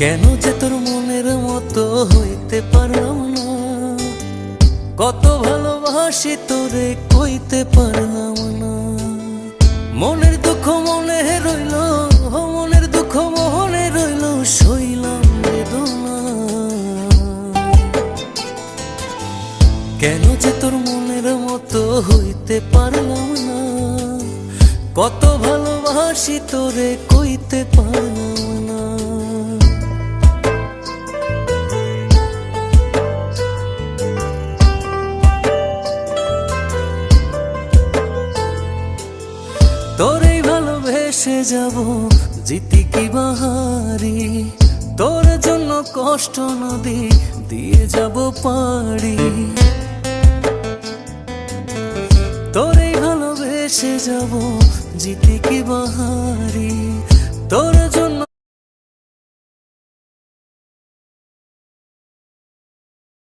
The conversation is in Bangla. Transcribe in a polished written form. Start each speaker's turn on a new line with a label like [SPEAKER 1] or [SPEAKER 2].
[SPEAKER 1] কেন যে তোর মনের মতো হইতে পারলাম না, কত ভালোবাসি তোরে কইতে পারলাম না। মনের দুঃখ মনে রইল, মনের দুঃখ মনে রইল, সইলাম বেদনা। কেন যে তোর মনের মতো হইতে পারলাম না, কত ভালোবাসি তোরে কইতে পারলাম না। তোরেই ভালোবেসে যাব জিতি কি বাহারি, তোর জন্য কষ্ট নদী দিয়ে যাব পাড়ি। তোরেই ভালোবেসে যাব জিতি কি বাহারি, তোর জন্য